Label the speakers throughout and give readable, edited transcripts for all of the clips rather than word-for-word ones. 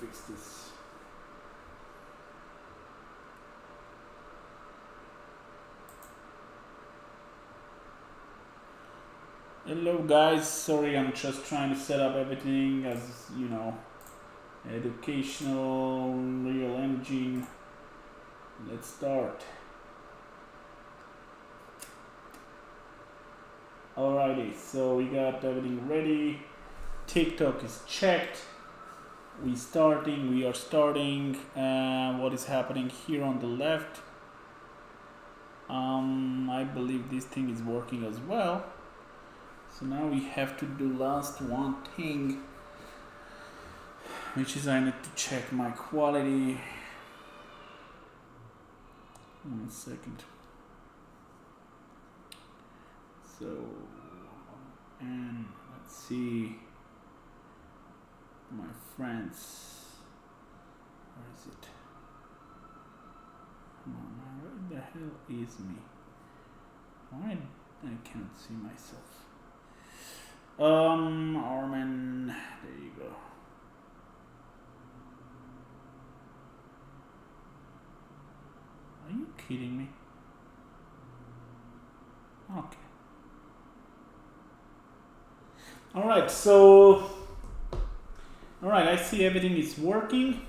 Speaker 1: fix this. Hello guys, sorry, I'm just trying to set up everything as you know, educational, Real Engine. Let's start. Alrighty, so we got everything ready. TikTok is checked. We are starting. What is happening here on the left? I believe this thing is working as well. So now we have to do last one thing, which is I need to check my quality. 1 second. So, and let's see my friends. Where is it? Come on, where the hell is me? Why I can't see myself? Armin, there you go. Are you kidding me? Okay. Alright, so I see everything is working.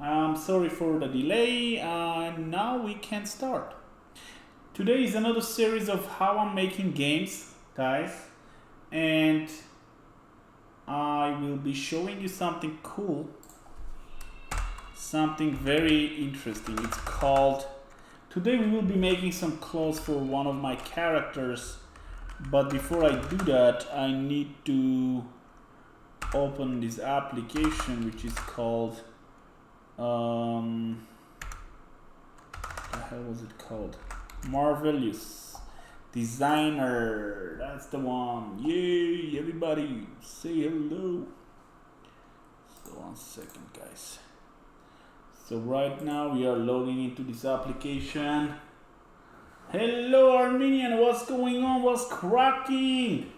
Speaker 1: I'm sorry for the delay, and now we can start. Today is another series of how I'm making games, guys, and I will be showing you something cool, something very interesting. It's called, today we will be making some clothes for one of my characters, but before I do that, I need to open this application which is called what the hell was it called? Marvelous Designer. That's the one. Yay, everybody say hello. So 1 second, guys. So right now we are logging into this application. Hello Armenian, what's going on? What's cracking?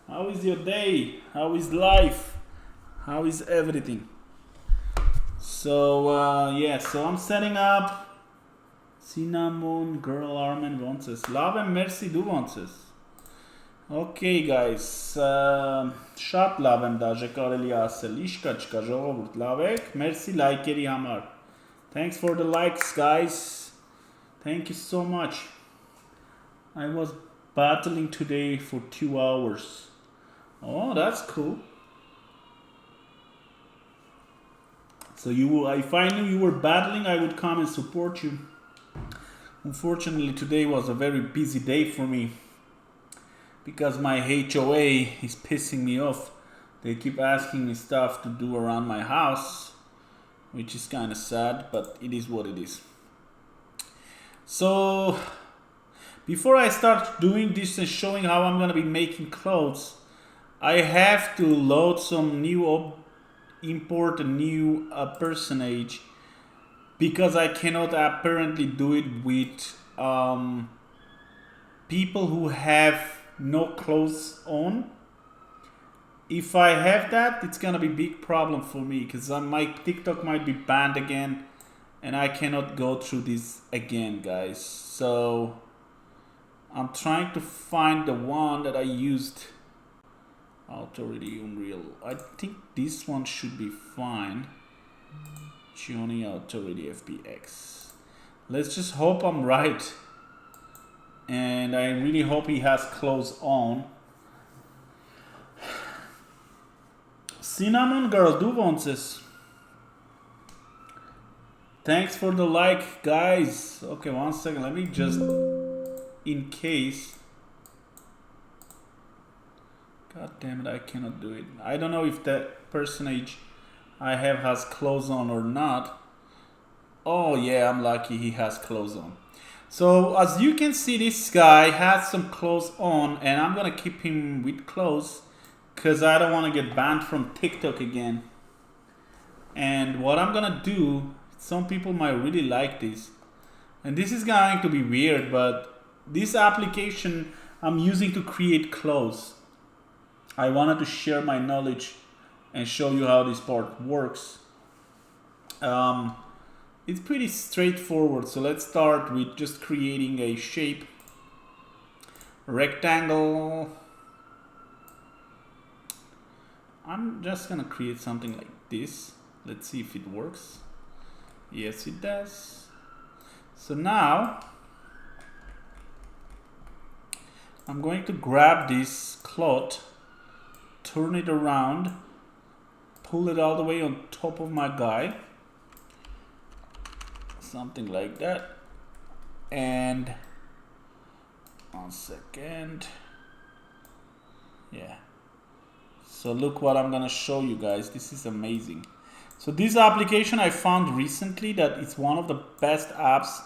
Speaker 1: How is your day? How is life? How is everything? So yeah, so I'm setting up. Cinnamon Girl Armen Vonces. Lavem merci du Vonces. Okay guys, շատ լավ եմ դաժե կարելի ասել, ինչ կա չկա ժողովուրդ, լավ եք, merci like-երի համար. Thanks for the likes guys. Thank you so much. I was battling today for 2 hours. Oh, that's cool. So if I knew you were battling, I would come and support you. Unfortunately, today was a very busy day for me because my HOA is pissing me off. They keep asking me stuff to do around my house, which is kind of sad, but it is what it is. So before I start doing this and showing how I'm going to be making clothes, I have to load some new import a new personage, because I cannot apparently do it with people who have no clothes on. If I have that, it's gonna be a big problem for me, because my TikTok might be banned again and I cannot go through this again, guys. So I'm trying to find the one that I used. Authority Unreal. I think this one should be fine. Johnny Authority FBX. Let's just hope I'm right. And I really hope he has clothes on. Cinnamon Girl, do want this. Thanks for the like, guys. Okay, 1 second. Let me just, in case. God damn it, I cannot do it. I don't know if that personage I have has clothes on or not. Oh yeah, I'm lucky he has clothes on. So as you can see, this guy has some clothes on, and I'm gonna keep him with clothes because I don't want to get banned from TikTok again. And what I'm gonna do, some people might really like this, and this is going to be weird, but this application I'm using to create clothes. I wanted to share my knowledge and show you how this part works. It's pretty straightforward. So let's start with just creating a shape, rectangle. I'm just gonna create something like this. Let's see if it works. Yes, it does. So now I'm going to grab this cloth, turn it around, pull it all the way on top of my guy, something like that. And 1 second. Yeah. So look what I'm gonna show you guys. This is amazing. So this application I found recently that it's one of the best apps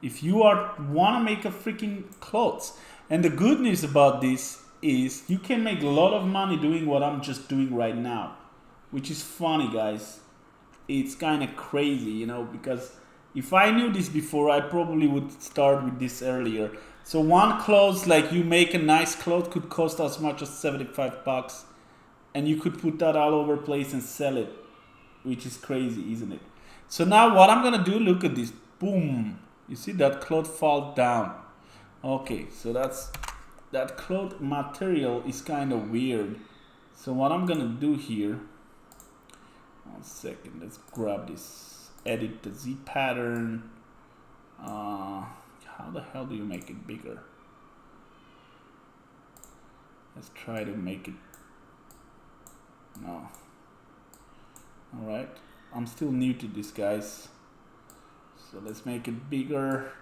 Speaker 1: if you wanna make a freaking clothes. And the good news about this is you can make a lot of money doing what I'm just doing right now, which is funny, guys. It's kind of crazy, you know, because if I knew this before, I probably would start with this earlier. So one clothes, like you make a nice cloth, could cost as much as 75 bucks. And you could put that all over place and sell it, which is crazy, isn't it? So now what I'm gonna do, look at this, boom. You see that cloth fall down. Okay, so that cloth material is kind of weird. So what I'm gonna do here, 1 second, let's grab this, edit the Z pattern. How the hell do you make it bigger? Let's try to make it, no. All right, I'm still new to this, guys. So let's make it bigger,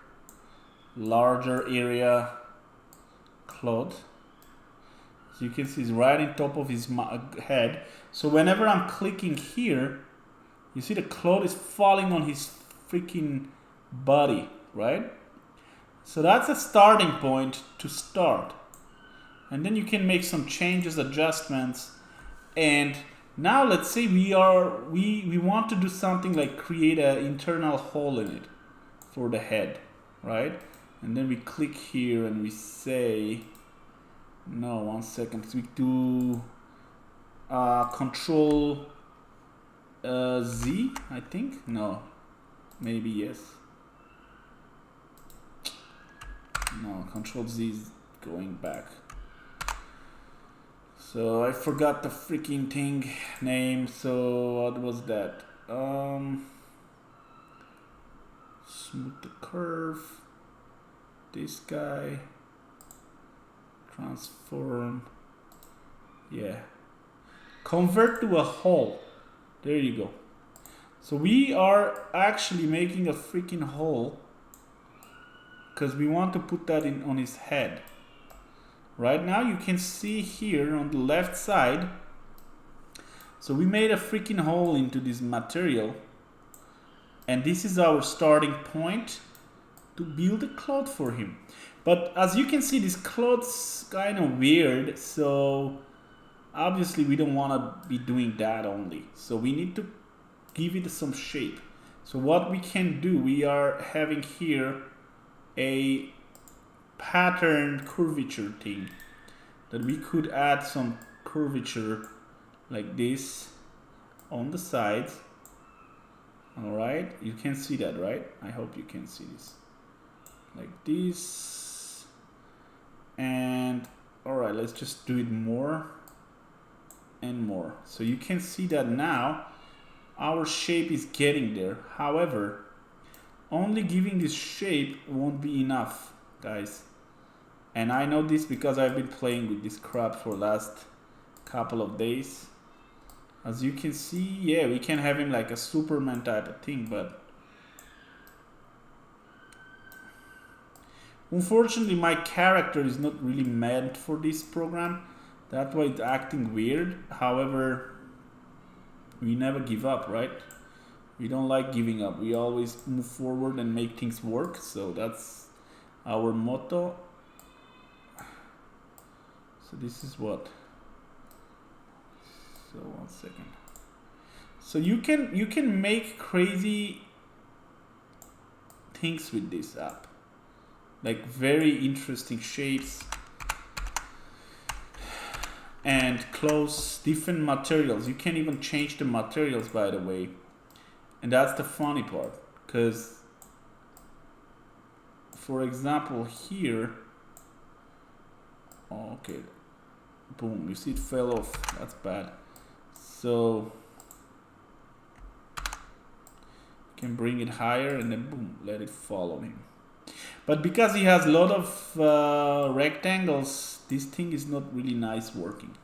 Speaker 1: larger area, cloth. So you can see it's right on top of his head. So whenever I'm clicking here, you see the cloth is falling on his freaking body, right? So that's a starting point to start. And then you can make some changes, adjustments. And now let's say we want to do something like create an internal hole in it for the head, right? And then we click here and we say, no, 1 second, we do Control Z, I think. No, maybe yes. No, Control Z is going back. So I forgot the freaking thing name. So what was that? Smooth the curve. This guy. Transform. Yeah. Convert to a hole. There you go. So we are actually making a freaking hole because we want to put that in on his head. Right now you can see here on the left side. So we made a freaking hole into this material. And this is our starting point to build a cloth for him. But as you can see, this cloth's kind of weird. So obviously we don't want to be doing that only. So we need to give it some shape. So what we can do, we are having here a pattern curvature thing that we could add some curvature like this on the sides. All right, you can see that, right? I hope you can see this like this. And all right, let's just do it more and more. So you can see that now our shape is getting there. However, only giving this shape won't be enough, guys. And I know this because I've been playing with this crap for the last couple of days. As you can see, yeah, we can have him like a Superman type of thing, but unfortunately my character is not really meant for this program. That's why it's acting weird. However, we never give up, right? We don't like giving up. We always move forward and make things work. So that's our motto. So this is what. So 1 second. So you can make crazy things with this app. Like very interesting shapes and clothes, different materials. You can even change the materials, by the way. And that's the funny part, because for example here, okay, boom, you see it fell off. That's bad. So you can bring it higher and then boom, let it follow him. But because he has a lot of rectangles, this thing is not really nice working.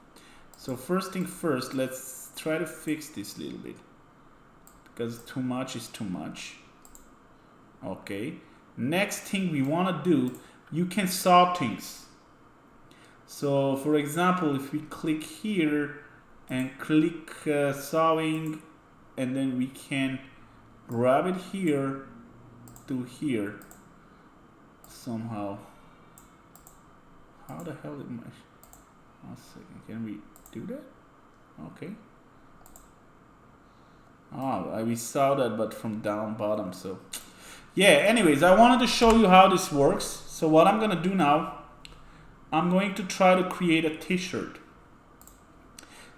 Speaker 1: So first thing first, let's try to fix this a little bit, because too much is too much. Okay, next thing we want to do, you can saw things. So for example, if we click here and click sawing, and then we can grab it here to here somehow. How the hell did my... 1 second, can we do that? Okay. Oh, we saw that, but from down bottom. So yeah, anyways, I wanted to show you how this works. So what I'm gonna do now, I'm going to try to create a t-shirt.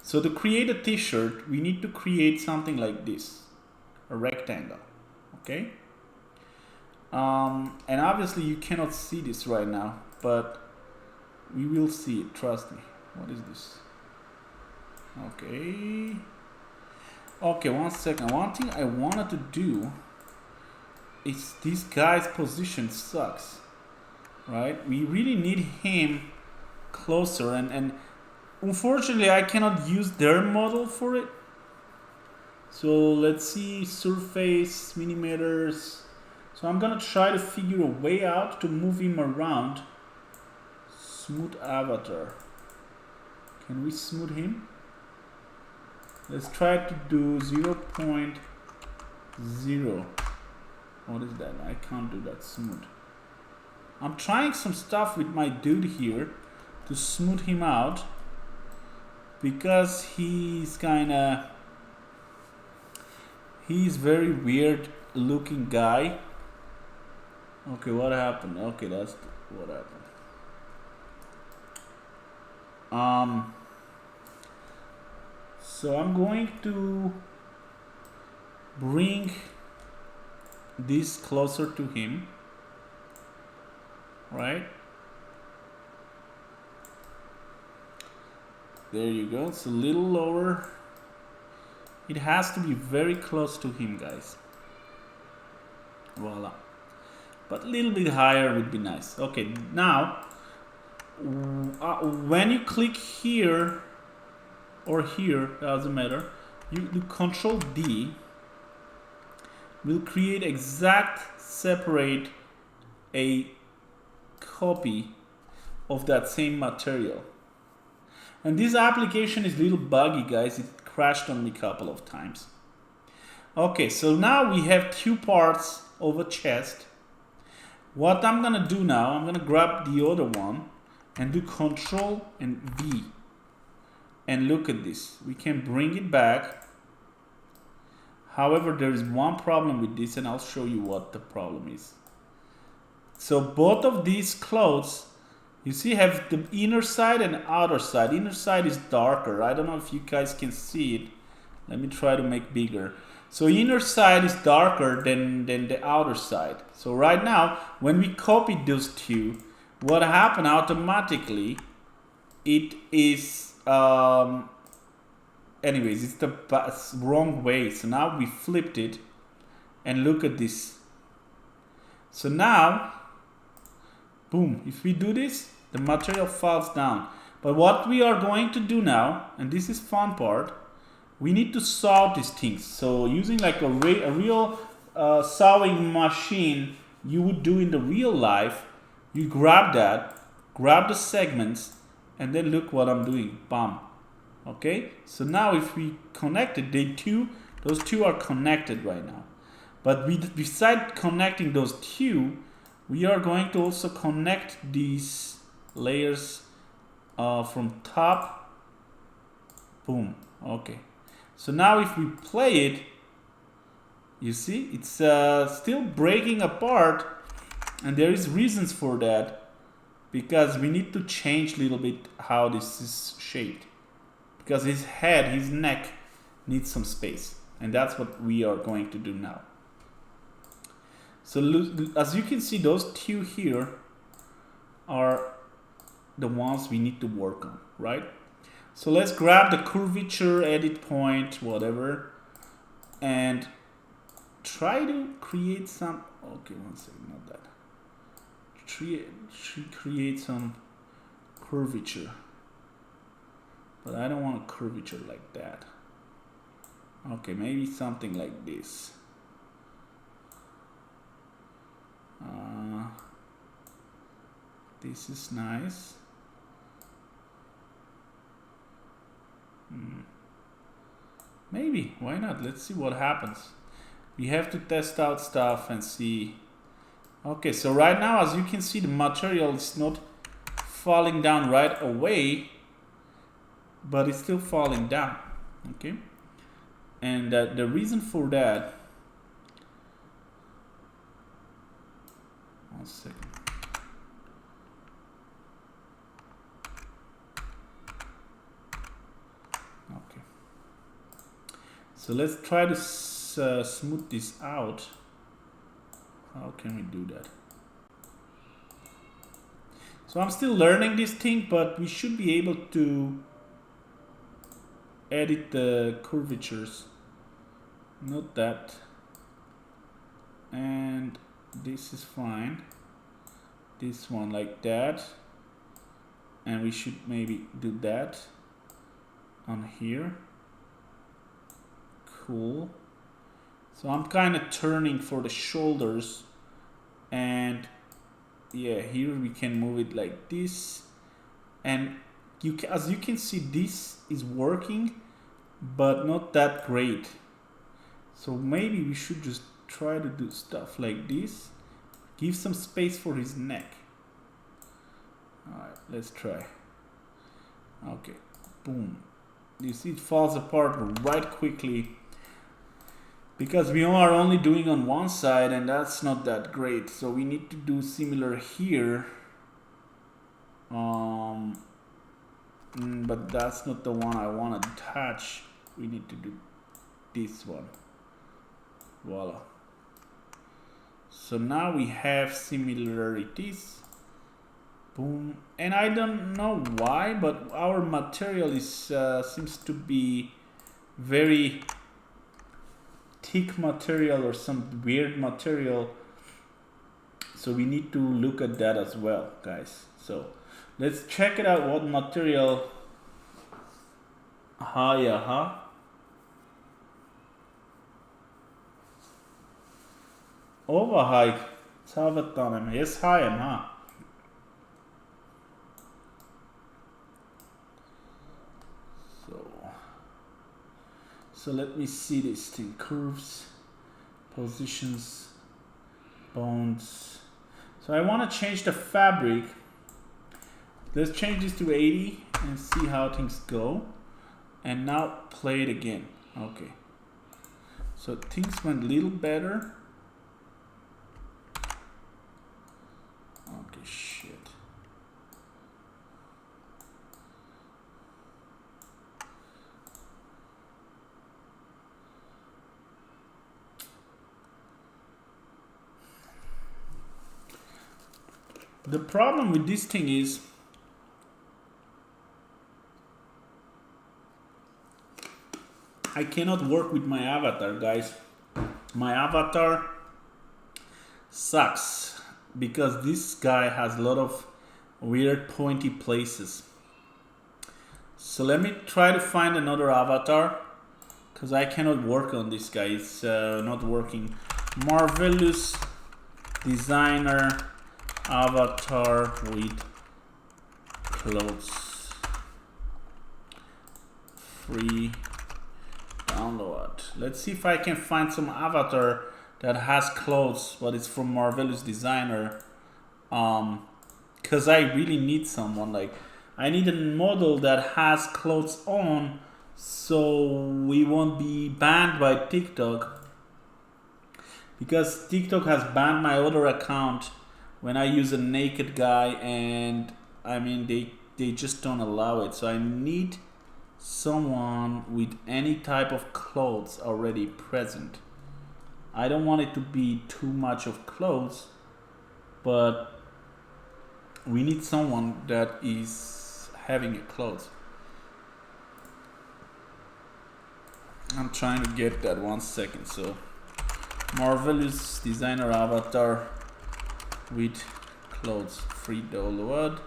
Speaker 1: So to create a t-shirt, we need to create something like this, a rectangle. Okay, and obviously you cannot see this right now, but we will see it, trust me. What is this? Okay, 1 second. One thing I wanted to do is, this guy's position sucks, right? We really need him closer, and unfortunately I cannot use their model for it. So let's see, surface, millimeters. So I'm gonna try to figure a way out to move him around. Smooth avatar. Can we smooth him? Let's try to do 0.0. What is that? I can't do that smooth. I'm trying some stuff with my dude here to smooth him out, because he's very weird looking guy. Okay, what happened? Okay, that's what happened. So I'm going to bring this closer to him, right? There you go. It's a little lower. It has to be very close to him, guys. Voila. But a little bit higher would be nice. Okay, now when you click here or here, doesn't matter, you do Control D, will create exact separate a copy of that same material. And this application is a little buggy, guys. It crashed on me a couple of times. Okay, so now we have two parts of a chest. What I'm gonna do now, I'm gonna grab the other one and do Control and V. And look at this. We can bring it back. However, there is one problem with this, and I'll show you what the problem is. So both of these clothes, you see, have the inner side and outer side. Inner side is darker. I don't know if you guys can see it. Let me try to make bigger. So inner side is darker than the outer side. So right now, when we copied those two, what happened automatically, it is, anyways, it's the wrong way. So now we flipped it, and look at this. So now, boom, if we do this, the material falls down. But what we are going to do now, and this is fun part, we need to saw these things. So using like a real sawing machine you would do in the real life, you grab that, grab the segments, and then look what I'm doing, bam. Okay, so now if we connect it, those two are connected right now. But beside connecting those two, we are going to also connect these layers from top, boom, okay. So now if we play it, you see, it's still breaking apart, and there is reasons for that, because we need to change a little bit how this is shaped, because his head, his neck needs some space. And that's what we are going to do now. So as you can see, those two here are the ones we need to work on, right? So let's grab the curvature, edit point, whatever, and try to create some, okay, one second, not that. Create some curvature. But I don't want a curvature like that. Okay, maybe something like this. This is nice. Maybe, why not? Let's see what happens. We have to test out stuff and see. Okay, so right now, as you can see, the material is not falling down right away, but it's still falling down, okay? And the reason for that, one second. Okay. So let's try to smooth this out. How can we do that? So I'm still learning this thing, but we should be able to edit the curvatures. Not that. And this is fine. This one like that. And we should maybe do that on here. Cool. So I'm kind of turning for the shoulders, and yeah, here we can move it like this, and as you can see, this is working, but not that great. So maybe we should just try to do stuff like this. Give some space for his neck. Alright, let's try. Okay, boom. You see it falls apart right quickly, because we are only doing on one side, and that's not that great. So we need to do similar here. But that's not the one I want to attach. We need to do this one. Voila. So now we have similarities. Boom. And I don't know why, but our material is seems to be very thick material or some weird material. So we need to look at that as well, guys. So let's check it out. What material? Aha. Overhike. Salvatanem. Yes, Hayem, huh? So let me see this thing. Curves, positions, bones. So I want to change the fabric. Let's change this to 80 and see how things go. And now play it again. Okay. So things went a little better. Okay, shit. The problem with this thing is I cannot work with my avatar, guys. My avatar sucks because this guy has a lot of weird pointy places. So let me try to find another avatar because I cannot work on this guy. It's not working. Marvelous designer avatar with clothes. Free download. Let's see if I can find some avatar that has clothes, but it's from Marvelous Designer. Cause I really need someone, like I need a model that has clothes on, so we won't be banned by TikTok. Because TikTok has banned my other account when I use a naked guy, and I mean they just don't allow it. So I need someone with any type of clothes already present. I don't want it to be too much of clothes, but we need someone that is having a clothes. I'm trying to get that 1 second. So Marvelous designer avatar with clothes, free download.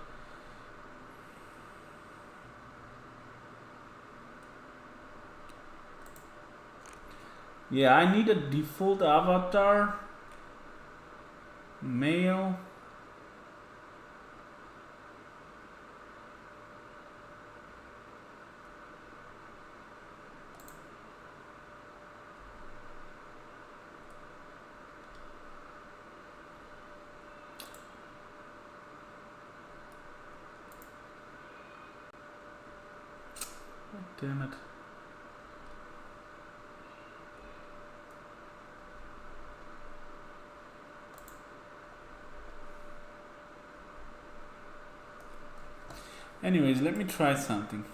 Speaker 1: Yeah, I need a default avatar, male. Oh, damn it. Anyways, let me try something.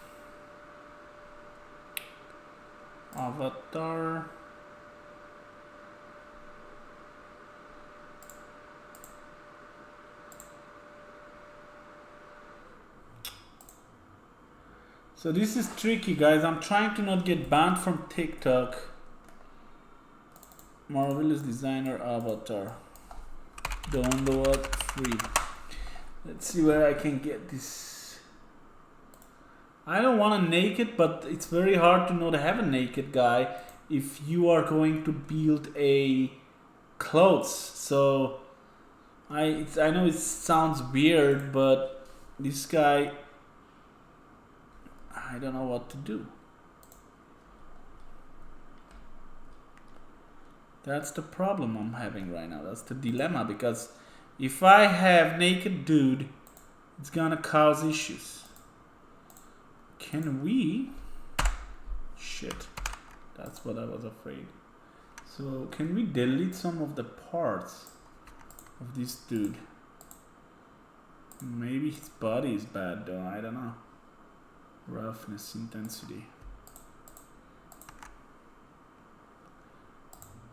Speaker 1: Avatar. So this is tricky, guys. I'm trying to not get banned from TikTok. Marvelous designer avatar. Download free. Let's see where I can get this. I don't want a naked, but it's very hard to not have a naked guy if you are going to build a clothes. So I know it sounds weird, but this guy, I don't know what to do. That's the problem I'm having right now. That's the dilemma, because if I have naked dude, it's gonna cause issues. Can we? Shit. That's what I was afraid. So can we delete some of the parts of this dude? Maybe his body is bad though, I don't know. Roughness, intensity.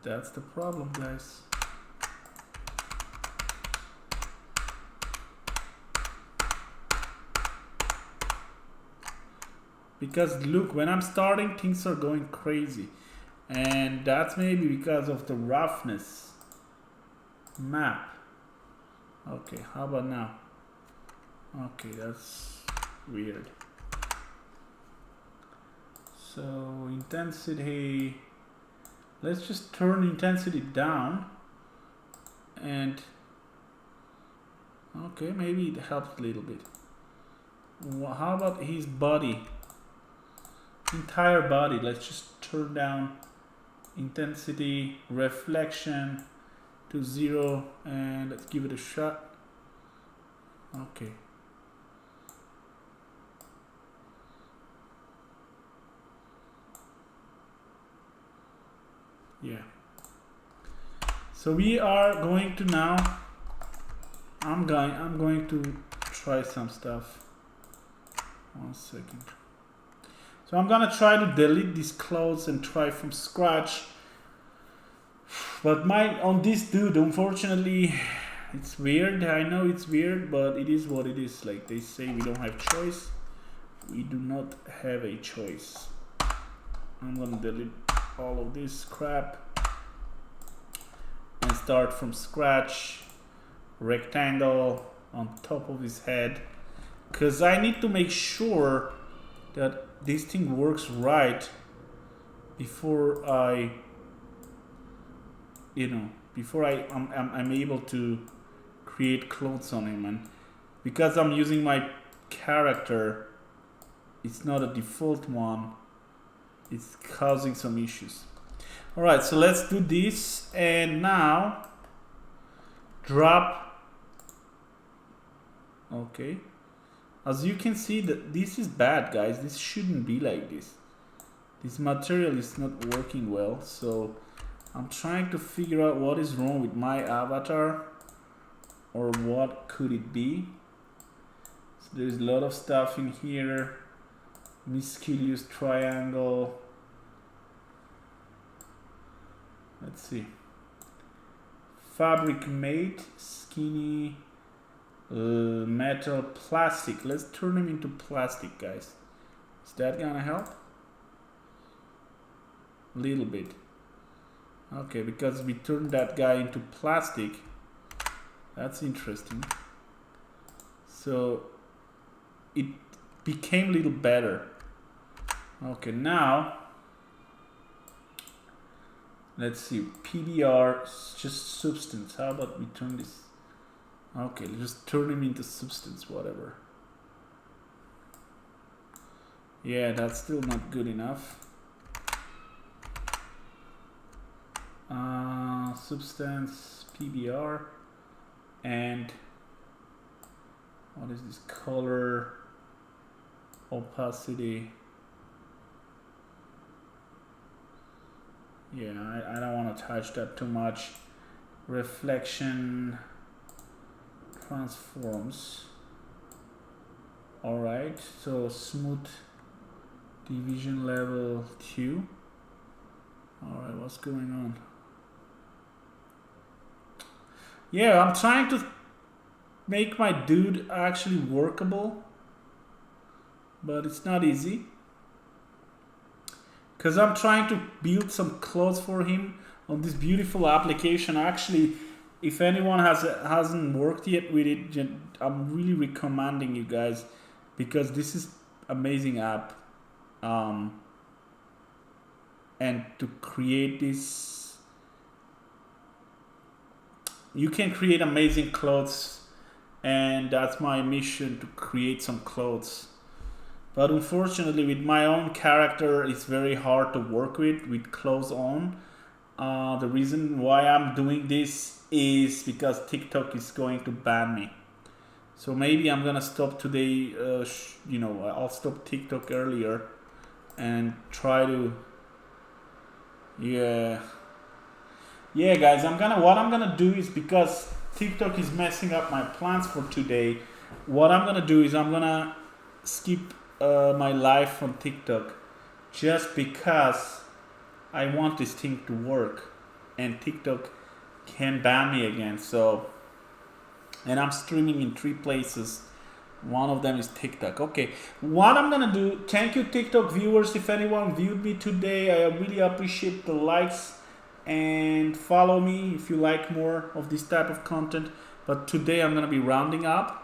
Speaker 1: That's the problem, guys. Because look, when I'm starting, things are going crazy. And that's maybe because of the roughness map. Okay, how about now? Okay, that's weird. So intensity, let's just turn intensity down. And okay, maybe it helps a little bit. How about his body? Entire body, let's just turn down intensity, reflection to 0, and let's give it a shot. Okay. Yeah. So we are going to now, I'm going to try some stuff. 1 second. So I'm gonna try to delete these clothes and try from scratch. But on this dude, unfortunately, it's weird. I know it's weird, but it is what it is. Like they say, we don't have choice. We do not have a choice. I'm gonna delete all of this crap and start from scratch. Rectangle on top of his head, because I need to make sure that this thing works right before I'm able to create clothes on him. And because I'm using my character, it's not a default one, it's causing some issues. All right, so let's do this, and now drop. Okay, as you can see, that this is bad, guys. This shouldn't be like this. This material is not working well, so I'm trying to figure out what is wrong with my avatar, or what could it be. So there's a lot of stuff in here. Miscellaneous triangle. Let's see. Fabric mate, skinny, metal, plastic. Let's turn him into plastic, guys. Is that gonna help? A little bit. Okay, because we turned that guy into plastic. That's interesting. So it became a little better. Okay, now let's see. PBR, just substance. How about we turn this? Okay, let's just turn him into substance, whatever. Yeah, that's still not good enough. Substance, PBR, and what is this? Color, opacity. Yeah, I don't want to touch that too much. Reflection, transforms. Alright, so smooth division level 2. Alright, what's going on? Yeah, I'm trying to make my dude actually workable, but it's not easy. Because I'm trying to build some clothes for him on this beautiful application. Actually, if anyone hasn't worked yet with it, I'm really recommending you guys, because this is amazing app. And to create this, you can create amazing clothes, and that's my mission, to create some clothes. But unfortunately, with my own character, it's very hard to work with clothes on. The reason why I'm doing this is because TikTok is going to ban me. So maybe I'm gonna stop today. I'll stop TikTok earlier and try to. Yeah, guys. What I'm gonna do is, because TikTok is messing up my plans for today. What I'm gonna do is I'm gonna skip my live on TikTok, just because I want this thing to work, and TikTok can ban me again. So, and I'm streaming in 3 places. One of them is TikTok. Okay, what I'm gonna do, thank you TikTok viewers. If anyone viewed me today, I really appreciate the likes, and follow me if you like more of this type of content. But today I'm gonna be rounding up,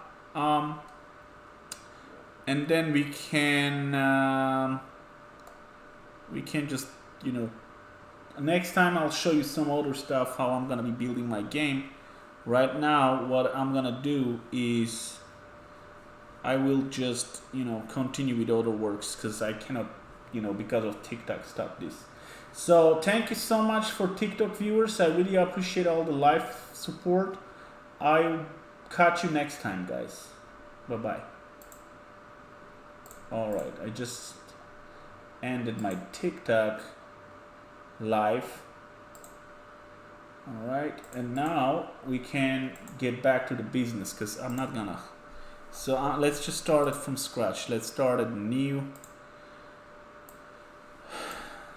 Speaker 1: and then we can just, next time I'll show you some other stuff, how I'm gonna be building my game. Right now, what I'm gonna do is I will just, continue with other works, because I cannot, because of TikTok, stop this. So thank you so much for TikTok viewers. I really appreciate all the live support. I'll catch you next time, guys. Bye-bye. Alright, I just ended my TikTok live. Alright, and now we can get back to the business, because I'm not gonna. So let's just start it from scratch. Let's start it new.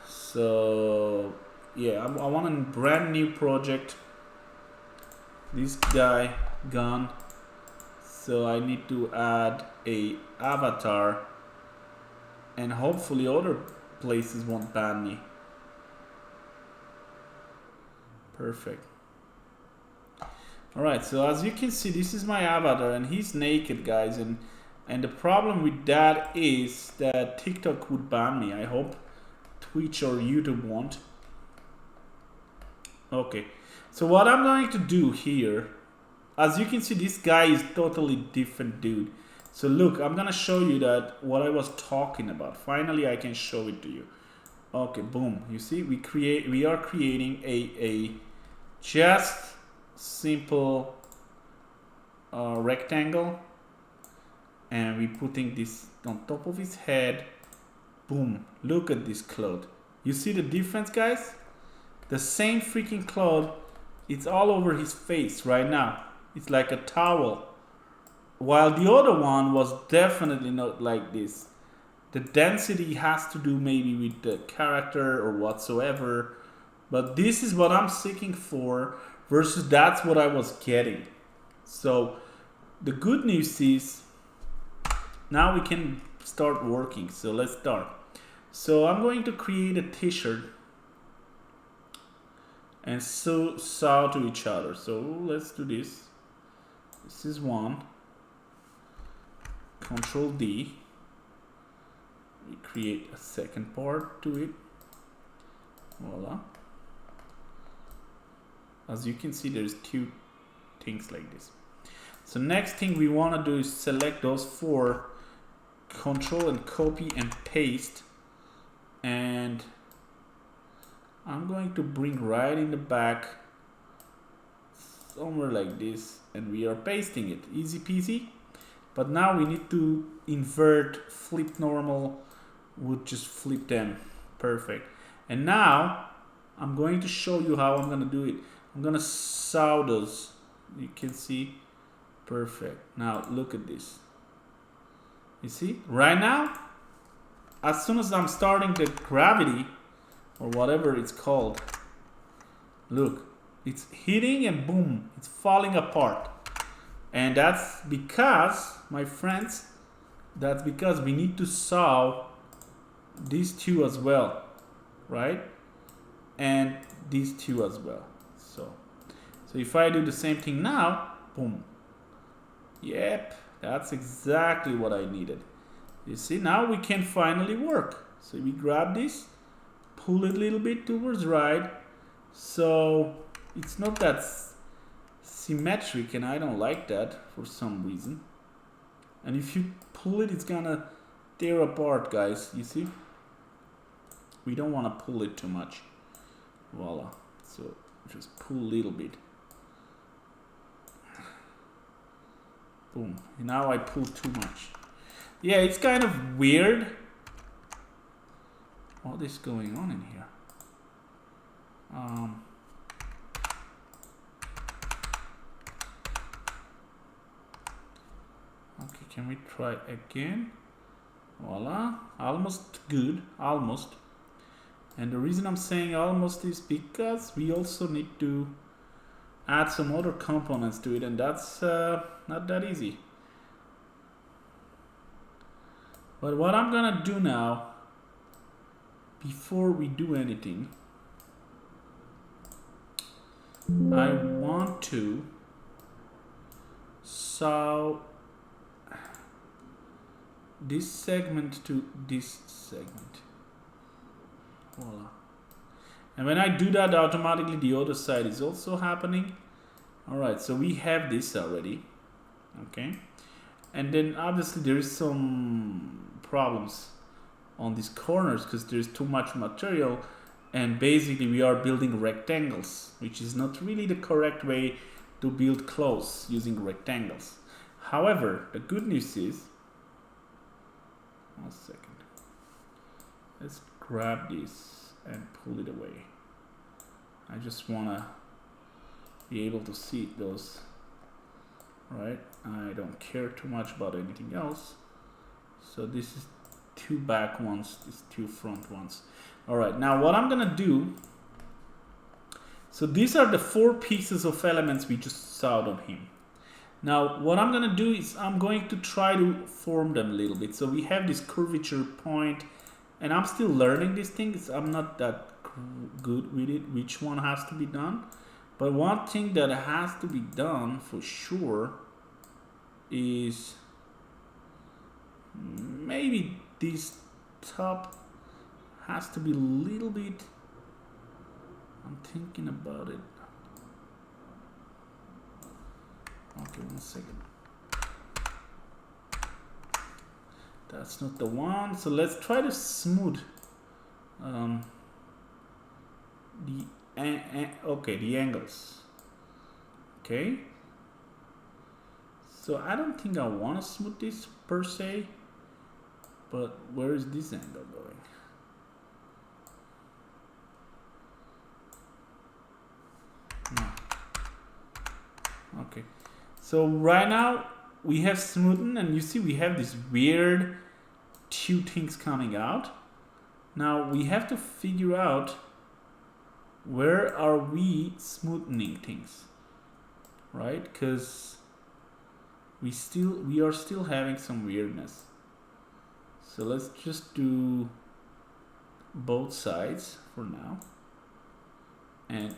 Speaker 1: So yeah, I want a brand new project. This guy gone. So I need to add a avatar, and hopefully other places won't ban me. Perfect. Alright, so as you can see, this is my avatar, and he's naked, guys, and the problem with that is that TikTok would ban me. I hope Twitch or YouTube won't. Okay, so what I'm going to do here, as you can see, this guy is totally different dude. So look, I'm gonna show you that what I was talking about. Finally, I can show it to you. Okay, boom. You see, we are creating a just simple rectangle, and we putting this on top of his head. Boom, look at this cloth. You see the difference, guys? The same freaking cloth, it's all over his face right now. It's like a towel, while the other one was definitely not like this. The density has to do maybe with the character or whatsoever, but this is what I'm seeking for versus that's what I was getting. So the good news is now we can start working. So let's start. So I'm going to create a t-shirt and sew to each other. So let's do this. This is one. Control D. We create a second part to it. Voila. As you can see, there's two things like this. So next thing we want to do is select those four, control and copy and paste, and I'm going to bring right in the back somewhere like this, and we are pasting it. Easy peasy. But now we need to invert, flip normal, would just flip them. Perfect. And now I'm going to show you how I'm going to do it. I'm going to sew those. You can see. Perfect. Now look at this. You see? Right now, as soon as I'm starting the gravity, or whatever it's called, look, it's hitting and boom, it's falling apart. And that's because, my friends, that's because we need to sew these two as well, right? And these two as well. So if I do the same thing now, boom. Yep, that's exactly what I needed. You see, now we can finally work. So we grab this, pull it a little bit towards right. So it's not that symmetric, and I don't like that for some reason. And if you pull it, it's gonna tear apart, guys. You see? We don't want to pull it too much. Voila. So just pull a little bit. Boom. Now I pull too much. Yeah, it's kind of weird. What is going on in here? Okay, can we try again? Voila. Almost good. Almost. And the reason I'm saying almost is because we also need to add some other components to it, and that's not that easy. But what I'm gonna do now, before we do anything, I want to sew this segment to this segment. Voila. And when I do that, automatically the other side is also happening. Alright, so we have this already. Okay. And then obviously there is some problems on these corners because there's too much material, and basically we are building rectangles, which is not really the correct way to build clothes using rectangles. However, the good news is, 1 second. Let's grab this and pull it away. I just want to be able to see those, right? I don't care too much about anything else. So this is 2 back ones, these 2 front ones. All right, now what I'm gonna do, so these are the 4 pieces of elements we just sewed on him. Now what I'm gonna do is I'm going to try to form them a little bit. So we have this curvature point, and I'm still learning these things. I'm not that good with it, which one has to be done. But one thing that has to be done for sure is maybe this top has to be a little bit, I'm thinking about it. Okay, 1 second. That's not the one. So let's try to smooth the angles. Okay. So I don't think I want to smooth this per se, but where is this angle going? No. Okay. So right now we have smoothen, and you see we have this weird two things coming out. Now we have to figure out where are we smoothing things, right? Because we are still having some weirdness. So let's just do both sides for now and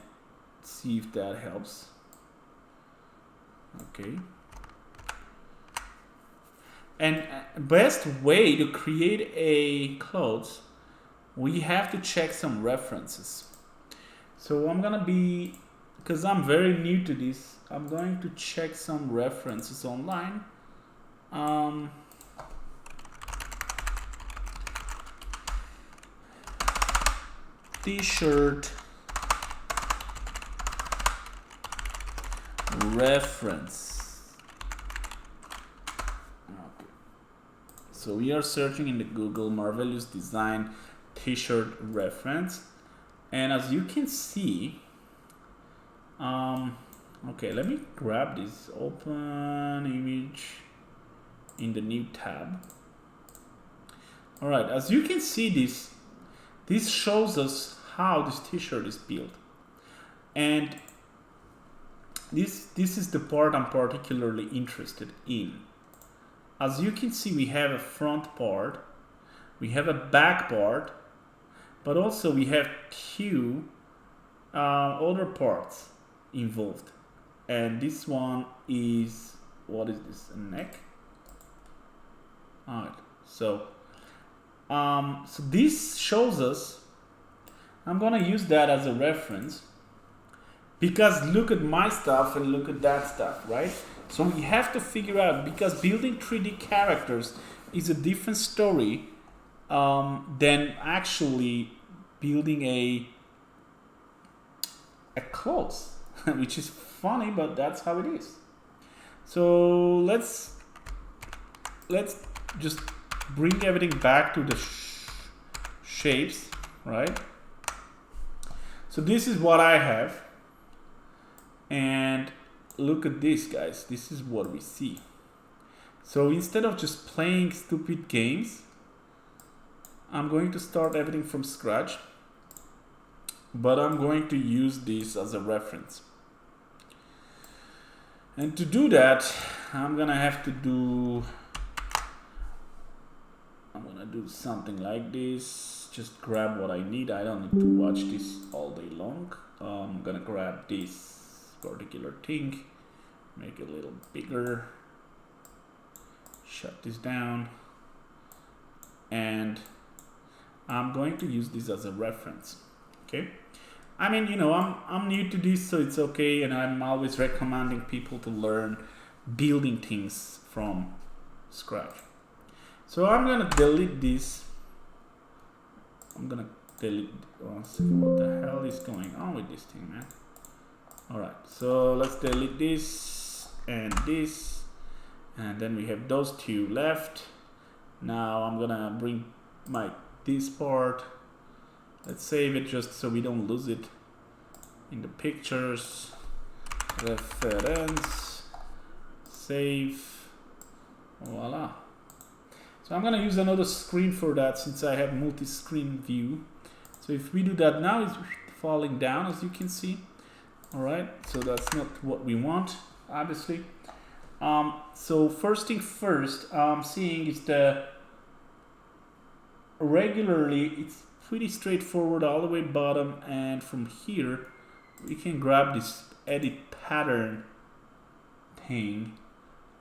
Speaker 1: see if that helps. Okay. And best way to create a clothes, we have to check some references. So I'm gonna be, because I'm very new to this, I'm going to check some references online. T-shirt reference. Okay. So we are searching in the Google Marvelous Design T-shirt reference, and as you can see, okay, let me grab this, open image in the new tab. All right, as you can see, this shows us how this t-shirt is built. And this is the part I'm particularly interested in. As you can see, we have a front part, we have a back part, but also we have two other parts involved. And this one is, what is this, a neck? All right, so this shows us, I'm gonna use that as a reference, because look at my stuff and look at that stuff, right? So we have to figure out, because building 3D characters is a different story than actually building a clothes, which is funny, but that's how it is. So let's just bring everything back to the shapes, right? So this is what I have, and look at this, guys. This is what we see. So instead of just playing stupid games, I'm going to start everything from scratch, but I'm going to use this as a reference. And to do that, I'm gonna do something like this. Just grab what I need. I don't need to watch this all day long. I'm gonna grab this particular thing, make it a little bigger, shut this down, and I'm going to use this as a reference. Okay, I mean, you know, I'm new to this, so it's okay, and I'm always recommending people to learn building things from scratch. So I'm gonna delete this. I'm gonna delete. Oh, what the hell is going on with this thing, man? All right, so let's delete this, and then we have those two left. Now I'm gonna bring this part. Let's save it just so we don't lose it in the pictures. Reference, save, voila. So I'm gonna use another screen for that, since I have multi-screen view. So if we do that now, it's falling down, as you can see. All right, so that's not what we want, obviously. So first thing first, I'm seeing is the regularly, it's pretty straightforward all the way bottom, and from here we can grab this edit pattern thing.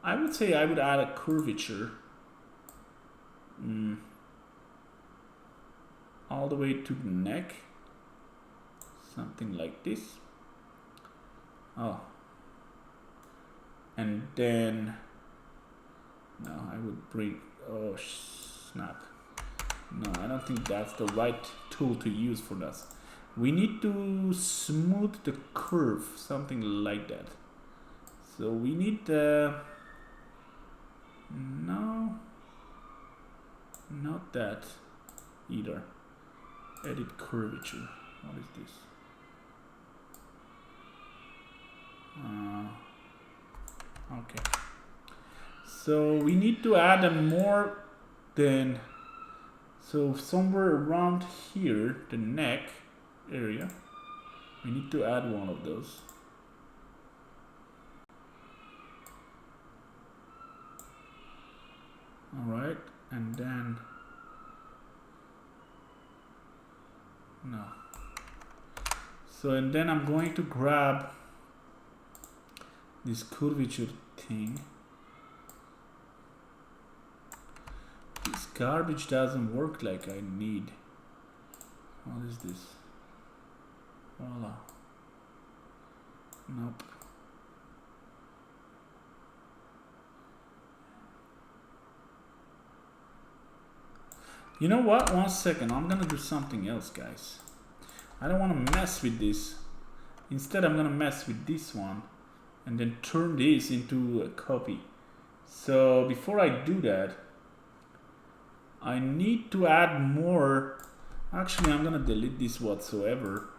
Speaker 1: I would say I would add a curvature all the way to the neck, something like this. Oh, and then now I would bring, oh snap, no, I don't think that's the right tool to use for this. We need to smooth the curve, something like that. So we need the, no, not that either. Edit curvature. What is this? Okay. So we need to add a more than So somewhere around here, the neck area, we need to add one of those. All right, and then no. So and then I'm going to grab this curvature thing. This garbage doesn't work like I need. What is this? Voila. Nope. You know what? 1 second. I'm gonna do something else, guys. I don't want to mess with this. Instead, I'm gonna mess with this one and then turn this into a copy. So before I do that, I need to add more. Actually, I'm gonna delete this whatsoever.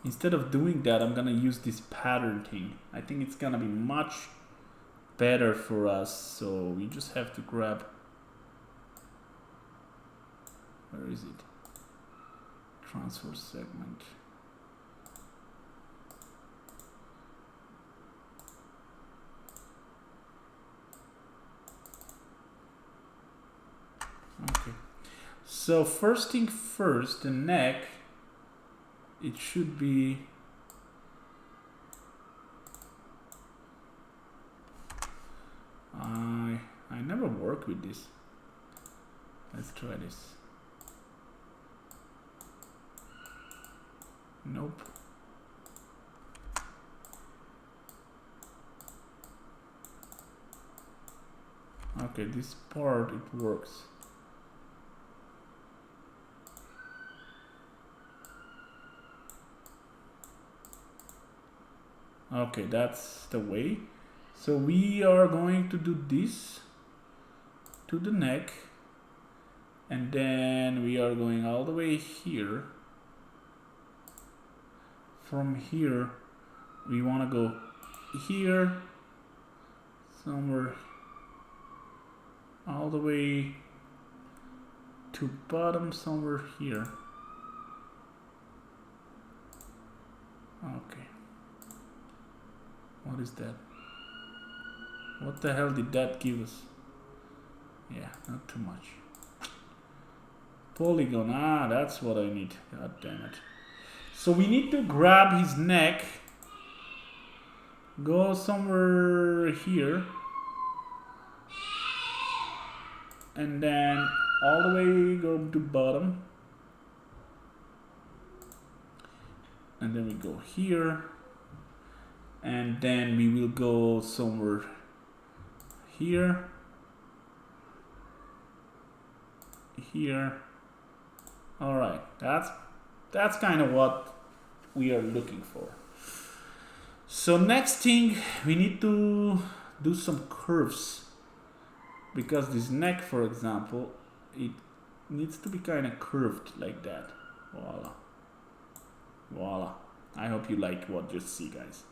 Speaker 1: Instead of doing that, I'm gonna use this pattern thing. I think it's gonna be much better for us. So we just have to grab, where is it? Transfer segment. Okay. So first thing first, the neck, it should be I never work with this. Let's try this. Nope. Okay, this part it works. Okay, that's the way. So we are going to do this to the neck, and then we are going all the way here. From here, we want to go here, somewhere all the way to bottom, somewhere here. Okay. What is that? What the hell did that give us? Yeah, not too much. Polygon, that's what I need. God damn it. So we need to grab his neck, go somewhere here, and then all the way go to bottom, and then we go here, and then we will go somewhere here, here. All right, that's kind of what we are looking for. So next thing, we need to do some curves, because this neck, for example, it needs to be kind of curved like that. Voila. Voila. I hope you like what you see, guys.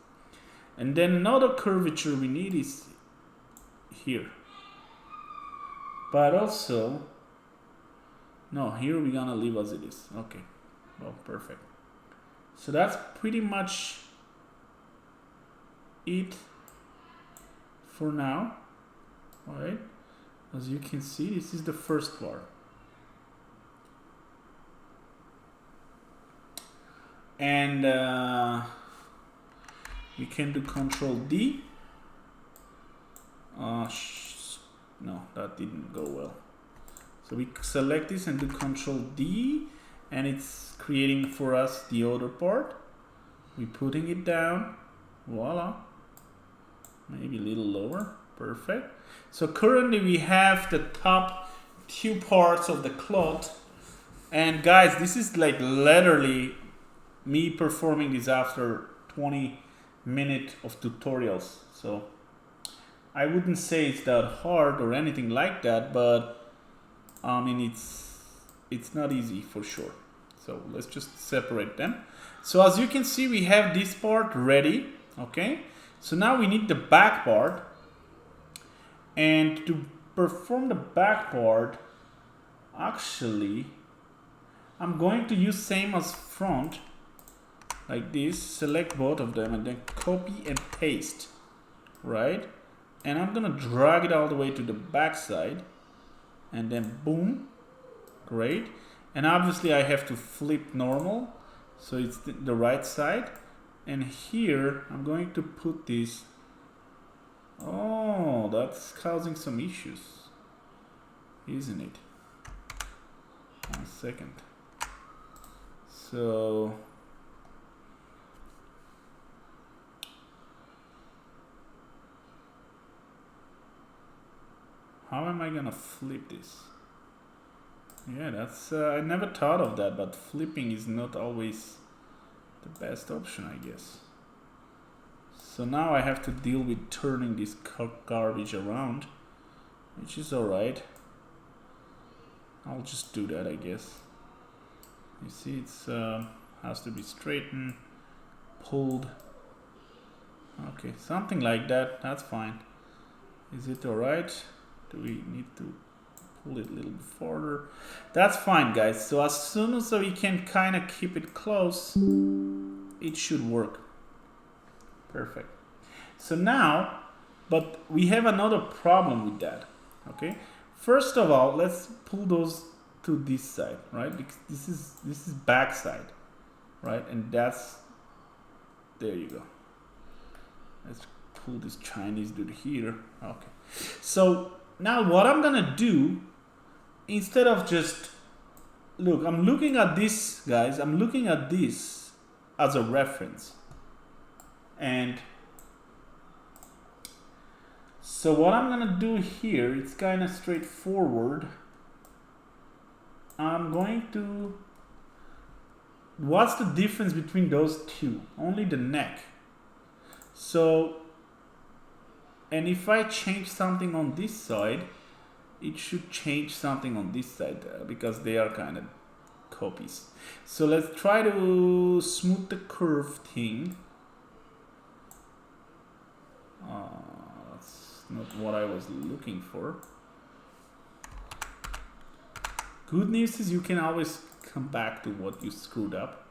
Speaker 1: And then another curvature we need is here. But also, no, here we're gonna leave as it is. Okay. Well, perfect. So that's pretty much it for now. All right. As you can see, this is the first part. And we can do Control D. No, that didn't go well. So we select this and do Control D, and it's creating for us the other part. We're putting it down. Voila. Maybe a little lower. Perfect. So currently we have the top two parts of the cloth. And guys, this is like literally me performing this after 20 minutes of tutorials. So I wouldn't say it's that hard or anything like that, but I mean, it's not easy for sure. So let's just separate them. So as you can see, we have this part ready. Okay. So now we need the back part. And to perform the back part, actually, I'm going to use same as front, like this, select both of them and then copy and paste, right? And I'm gonna drag it all the way to the back side and then boom, great. And obviously I have to flip normal, so it's the right side. And here I'm going to put this. Oh, that's causing some issues, isn't it? 1 second. So how am I gonna flip this? Yeah, that's I never thought of that, but flipping is not always the best option, I guess. So now I have to deal with turning this garbage around, which is alright. I'll just do that, I guess. You see, it's has to be straightened, pulled. Okay, something like that. That's fine. Is it alright? Do we need to pull it a little bit further? That's fine, guys. So as soon as we can kind of keep it close, it should work. Perfect. So now, but we have another problem with that. Okay. First of all, let's pull those to this side, right? Because this is back side, right? And that's, there you go. Let's pull this Chinese dude here. Okay. So now what I'm gonna do, instead of just, look, I'm looking at this, guys. I'm looking at this as a reference. And so what I'm gonna do here, it's kind of straightforward. I'm going to, what's the difference between those two? Only the neck. So, and if I change something on this side, it should change something on this side because they are kind of copies. So let's try to smooth the curve thing. That's not what I was looking for. Good news is you can always come back to what you screwed up.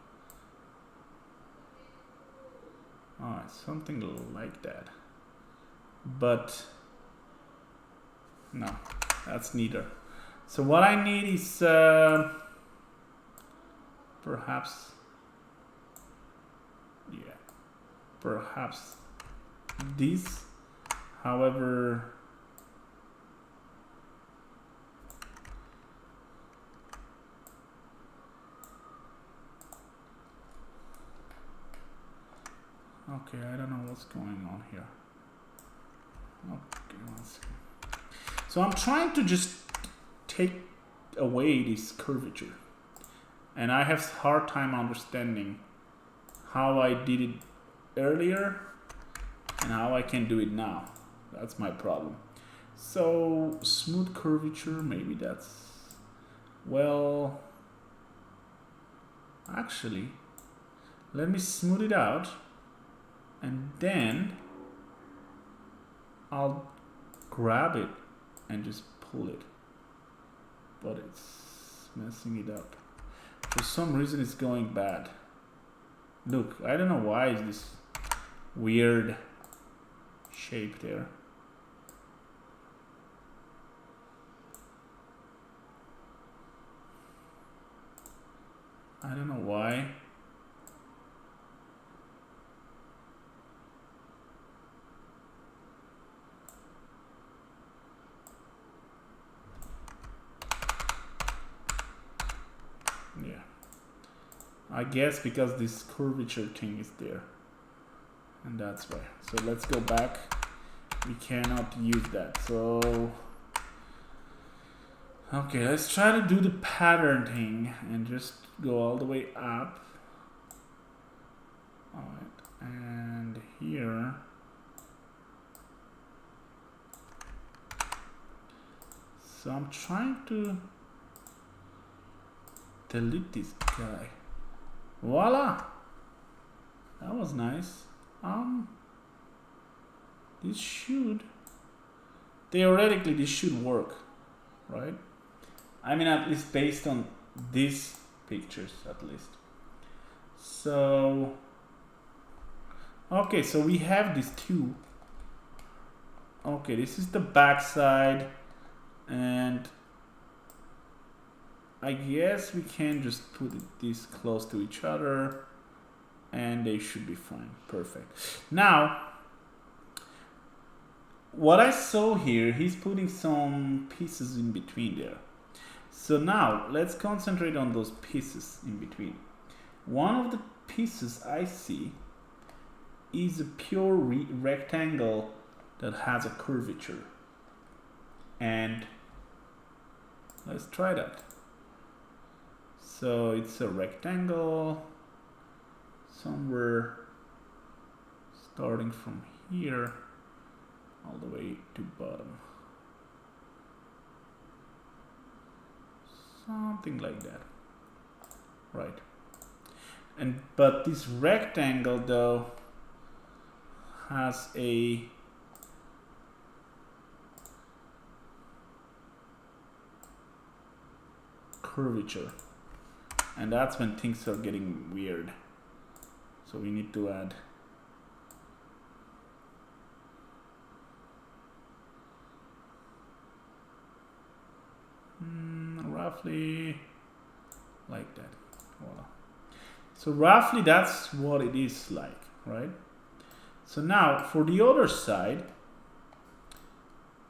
Speaker 1: Alright, something like that. But no, that's neither. So what I need is perhaps, yeah, perhaps this. However, okay, I don't know what's going on here. Okay, one second. So I'm trying to just take away this curvature, and I have a hard time understanding how I did it earlier and how I can do it now. That's my problem. So smooth curvature, maybe that's, well, actually, let me smooth it out and then I'll grab it and just pull it, but it's messing it up. For some reason it's going bad. Look, I don't know why is this weird shape there. I don't know why. Yeah, I guess because this curvature thing is there, and that's why. So let's go back. We cannot use that. So okay, let's try to do the pattern thing and just go all the way up. All right, and here. So I'm trying to delete this guy. Voila! That was nice. This should, theoretically this should work, right? I mean, at least based on this pictures at least. So okay, so we have these two. Okay, this is the back side, and I guess we can just put this close to each other and they should be fine. Perfect. Now, what I saw here, he's putting some pieces in between there. So now, let's concentrate on those pieces in between. One of the pieces I see is a pure rectangle that has a curvature. And let's try that. So it's a rectangle somewhere starting from here all the way to bottom. Something like that. Right. But this rectangle though has a curvature, and that's when things are getting weird. So we need to add roughly like that. Voila. So roughly that's what it is like, right? So now for the other side,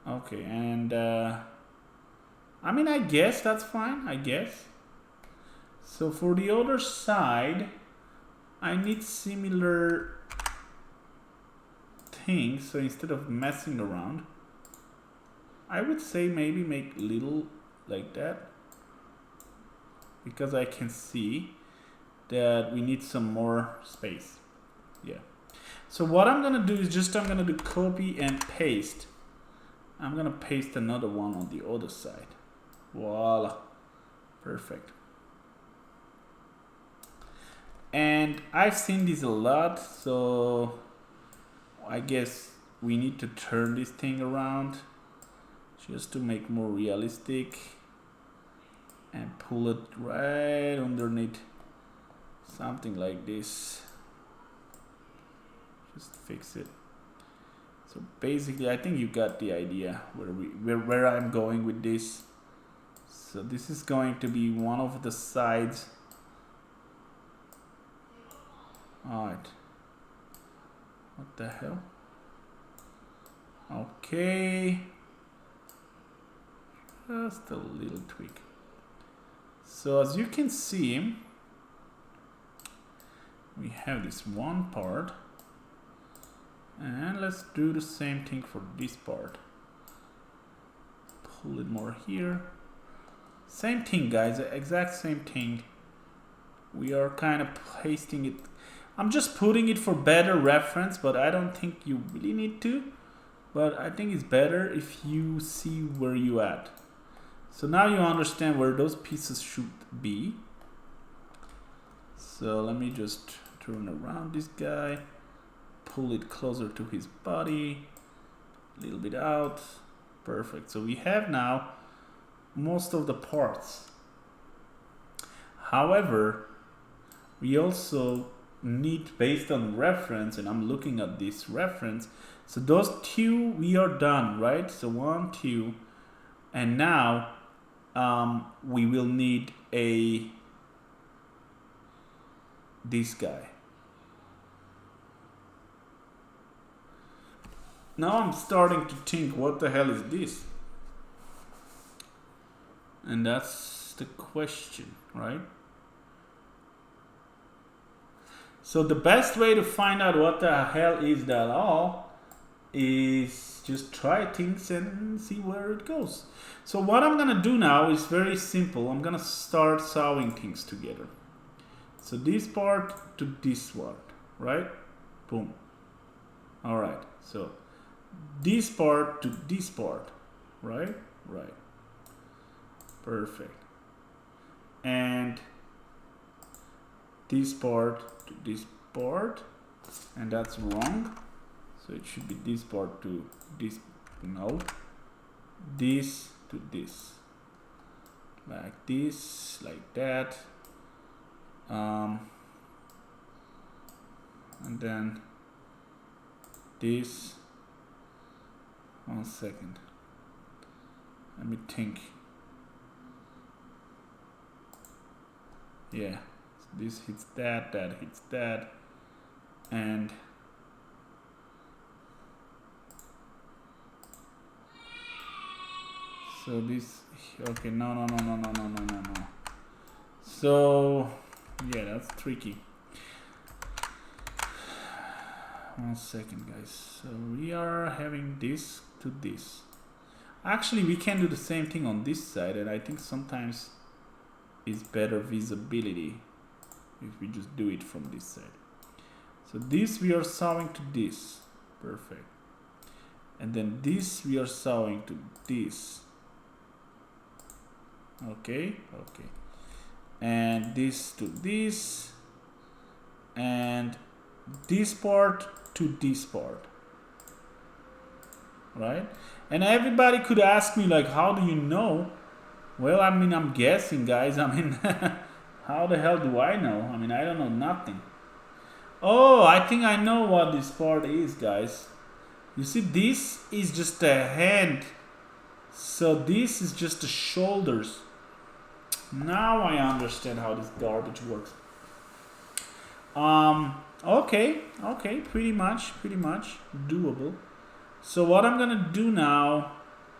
Speaker 1: okay, and I mean, I guess that's fine, I guess. So for the other side, I need similar things. So instead of messing around, I would say maybe make little like that, because I can see that we need some more space. Yeah. So what I'm gonna do is just I'm gonna do copy and paste. I'm gonna paste another one on the other side. Voila. Perfect. And I've seen this a lot, so I guess we need to turn this thing around just to make more realistic and pull it right underneath, something like this. Just fix it. So basically, I think you got the idea where I'm going with this. So this is going to be one of the sides. Alright. What the hell? Okay. Just a little tweak. So as you can see, we have this one part. And let's do the same thing for this part. Pull it more here. Same thing, guys, the exact same thing. We are kind of pasting it. I'm just putting it for better reference, but I don't think you really need to. But I think it's better if you see where you at. So now you understand where those pieces should be. So let me just turn around this guy. Pull it closer to his body. A little bit out. Perfect. So we have now most of the parts. However, we also need, based on reference, and I'm looking at this reference, so those two we are done, right? So 1, 2, and now we will need this guy. Now I'm starting to think, what the hell is this? And that's the question, right? So the best way to find out what the hell is that all is just try things and see where it goes. So what I'm gonna do now is very simple. I'm gonna start sewing things together. So this part to this part, right? Boom. All right, so this part to this part, right? Right. Perfect. And this part to this part, and that's wrong. So it should be this part to this, no. This to this. Like this, like that. And then this. 1 second. Let me think. Yeah, this hits that, that hits that, and so this. Okay, no. So yeah, that's tricky. 1 second, guys. So we are having this to this. Actually, we can do the same thing on this side, and I think sometimes it's better visibility if we just do it from this side. So this we are solving to this. Perfect. And then this we are solving to this. Okay. And this to this. And this part to this part. Right? And everybody could ask me, like, how do you know? Well, I mean, I'm guessing, guys. I mean, how the hell do I know? I mean, I don't know nothing. Oh, I think I know what this part is, guys. You see, this is just a hand. So this is just the shoulders. Now I understand how this garbage works. Okay, pretty much doable. So what I'm gonna do now,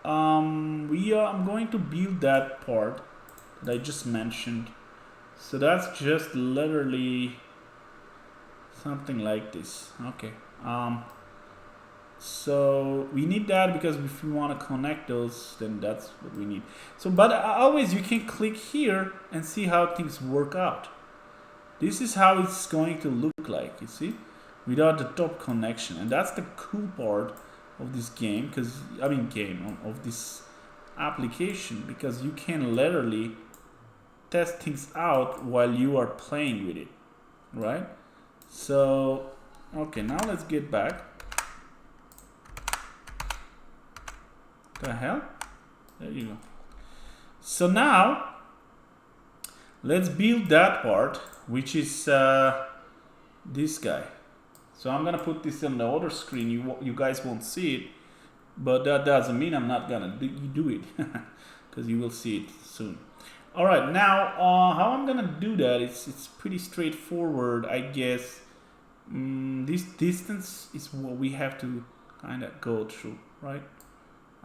Speaker 1: I'm going to build that part that I just mentioned. So that's just literally something like this. Okay. So we need that because if we want to connect those, then that's what we need. So, but always you can click here and see how things work out. This is how it's going to look like, you see, without the top connection. And that's the cool part of this game, because of this application, because you can literally test things out while you are playing with it, right? So, okay, now let's get back. The hell? There you go. So now let's build that part, which is this guy. So I'm gonna put this on the other screen. You guys won't see it, but that doesn't mean I'm not gonna do it, because you will see it soon. All right, now how I'm gonna do that? It's pretty straightforward, I guess. This distance is what we have to kind of go through, right?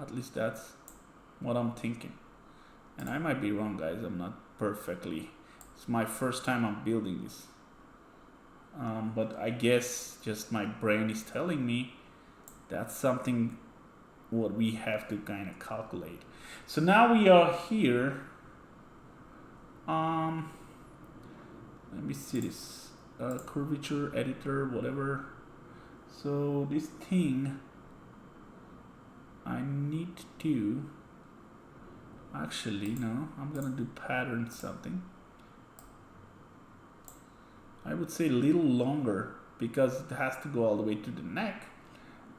Speaker 1: At least that's what I'm thinking. And I might be wrong, guys. I'm not perfectly. It's my first time I'm building this. But I guess just my brain is telling me that's something what we have to kind of calculate. So now we are here. Let me see this. Curvature editor, whatever. So this thing, I need to actually, no, I'm gonna do pattern something. I would say a little longer because it has to go all the way to the neck,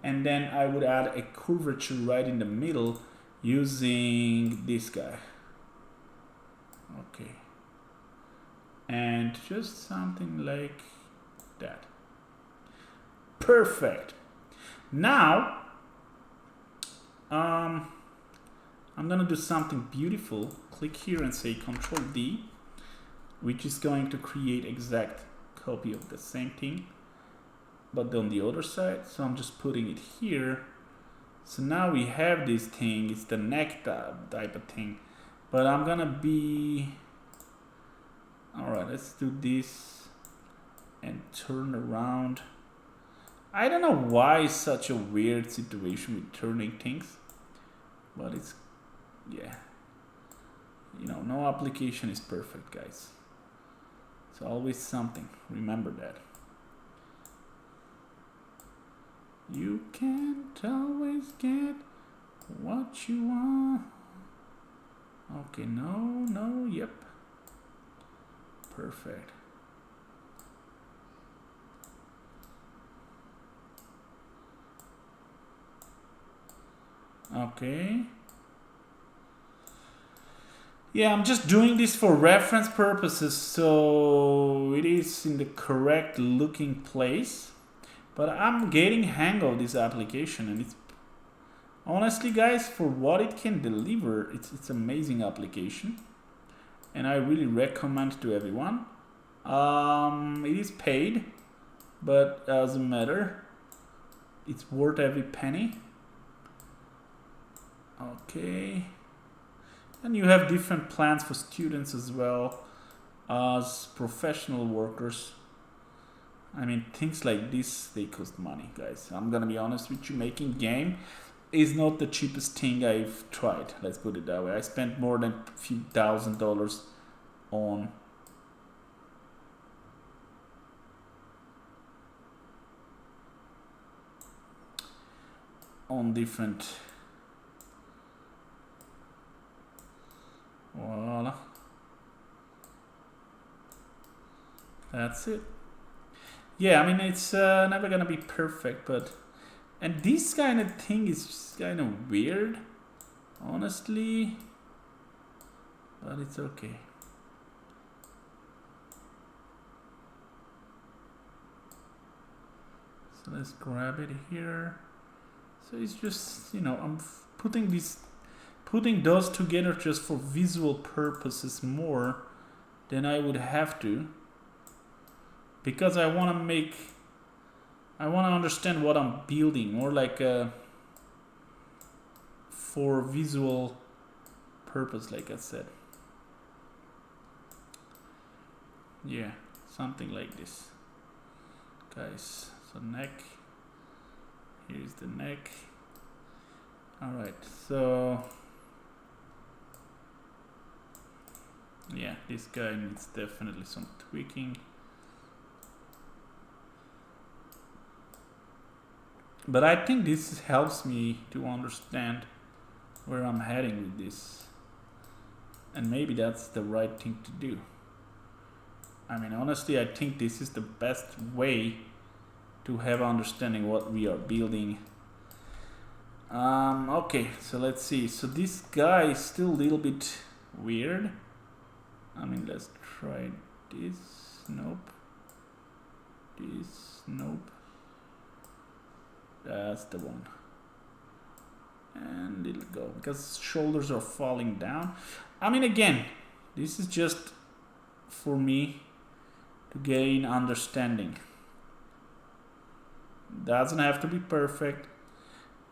Speaker 1: and then I would add a curvature right in the middle using this guy. Okay, and just something like that. Perfect. Now I'm gonna do something beautiful. Click here and say Control D, which is going to create exact copy of the same thing, but on the other side. So I'm just putting it here. So now we have this thing. It's the neck type of thing, but I'm gonna be, all right, let's do this and turn around. I don't know why it's such a weird situation with turning things, but it's, yeah, you know, no application is perfect, guys. It's always something. Remember that. You can't always get what you want. Okay, no, yep. Perfect. Okay. Yeah, I'm just doing this for reference purposes, so it is in the correct looking place. But I'm getting hang of this application, and it's honestly, guys, for what it can deliver, it's amazing application, and I really recommend to everyone. It is paid, but doesn't matter. It's worth every penny. Okay. And you have different plans for students as well as professional workers. I mean, things like this, they cost money, guys. I'm gonna be honest with you, making game is not the cheapest thing I've tried. Let's put it that way. I spent more than a few $1,000s on different. Voila. That's it. Yeah, I mean, it's never gonna be perfect, but and this kind of thing is just kind of weird, honestly, but it's okay. So let's grab it here. So it's just, you know, I'm putting those together just for visual purposes more than I would have to, because I want to understand what I'm building, more like for visual purpose, like I said. Yeah, something like this, guys. So neck, here's the neck. All right, so yeah, this guy needs definitely some tweaking. But I think this helps me to understand where I'm heading with this. And maybe that's the right thing to do. I mean, honestly, I think this is the best way to have understanding what we are building. Okay, so let's see. So this guy is still a little bit weird. I mean, let's try this. Nope. This. Nope. That's the one. And it'll go because shoulders are falling down. I mean, again, this is just for me to gain understanding. Doesn't have to be perfect.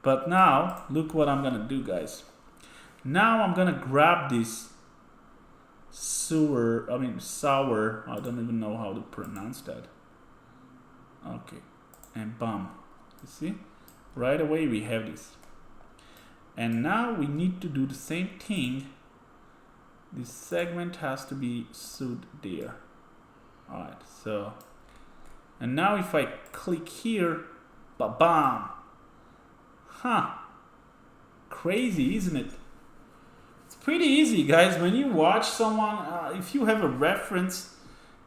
Speaker 1: But now, look what I'm gonna do, guys. Now I'm gonna grab this sour, I don't even know how to pronounce that. Okay, and bam. You see? Right away we have this. And now we need to do the same thing. This segment has to be sewed there. Alright, so. And now if I click here, ba-bam. Huh. Crazy, isn't it? It's pretty easy, guys. When you watch someone, if you have a reference,